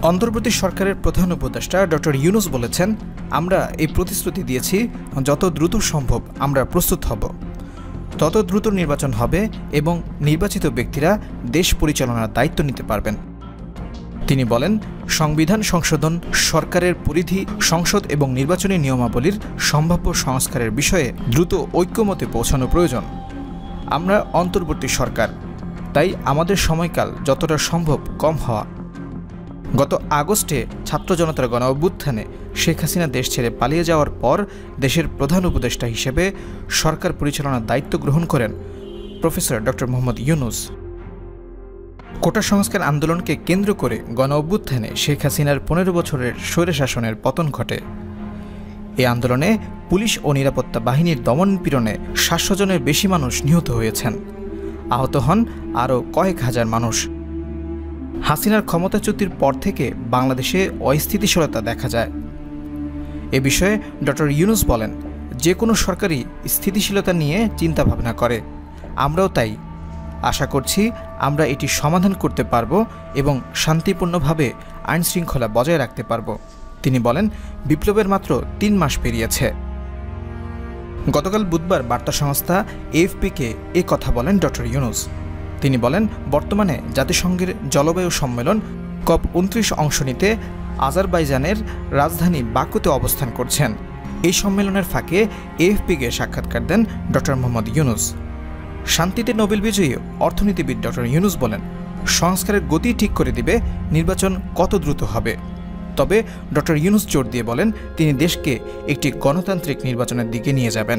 অন্তর্বর্তী সরকারের প্রধান উপদেষ্টা ডক্টর ইউনূস বলেছেন, আমরা এই প্রতিশ্রুতি দিয়েছি যত দ্রুত সম্ভব আমরা প্রস্তুত হব, তত দ্রুত নির্বাচন হবে এবং নির্বাচিত ব্যক্তিরা দেশ পরিচালনার দায়িত্ব নিতে পারবেন। তিনি বলেন, সংবিধান সংশোধন, সরকারের পরিধি, সংসদ এবং নির্বাচনী নিয়মাবলীর সম্ভাব্য সংস্কারের বিষয়ে দ্রুত ঐক্যমতে পৌঁছানো প্রয়োজন। আমরা অন্তর্বর্তী সরকার, তাই আমাদের সময়কাল যতটা সম্ভব কম হওয়া। গত আগস্টে ছাত্র জনতার গণ অভ্যুত্থানে শেখ হাসিনা দেশ ছেড়ে পালিয়ে যাওয়ার পর দেশের প্রধান উপদেষ্টা হিসেবে সরকার পরিচালনার দায়িত্ব গ্রহণ করেন প্রফেসর ডক্টর মোহাম্মদ ইউনূস। কোটা সংস্কার আন্দোলনকে কেন্দ্র করে গণ অভ্যুত্থানে শেখ হাসিনার 15 বছরের স্বৈরশাসনের পতন ঘটে। এই আন্দোলনে পুলিশ ও নিরাপত্তা বাহিনীর দমন-পীড়নে 700 জনের বেশি মানুষ নিহত হয়েছেন, আহত হন আরও কয়েক হাজার মানুষ। হাসিনার ক্ষমতাচ্যুতির পর থেকে বাংলাদেশে অস্থিতিশীলতা দেখা যায়। এ বিষয়ে ডক্টর ইউনূস বলেন, যে কোনো সরকারই স্থিতিশীলতা নিয়ে চিন্তাভাবনা করে, আমরাও তাই। আশা করছি আমরা এটি সমাধান করতে পারব এবং শান্তিপূর্ণভাবে আইনশৃঙ্খলা বজায় রাখতে পারব। তিনি বলেন, বিপ্লবের মাত্র 3 মাস পেরিয়েছে। গতকাল বুধবার বার্তা সংস্থা এএফপিকে এ কথা বলেন ডক্টর ইউনূস। তিনি বলেন, বর্তমানে জাতিসংঘের জলবায়ু সম্মেলন COP29 অংশ নিতে আজারবাইজানের রাজধানী বাকুতে অবস্থান করছেন। এই সম্মেলনের ফাঁকে এএফপিকে সাক্ষাৎকার দেন ডক্টর মোহাম্মদ ইউনূস। শান্তিতে নোবেল বিজয়ী অর্থনীতিবিদ ডক্টর ইউনূস বলেন, সংস্কারের গতি ঠিক করে দিবে নির্বাচন কত দ্রুত হবে। তবে ডক্টর ইউনূস জোর দিয়ে বলেন, তিনি দেশকে একটি গণতান্ত্রিক নির্বাচনের দিকে নিয়ে যাবেন।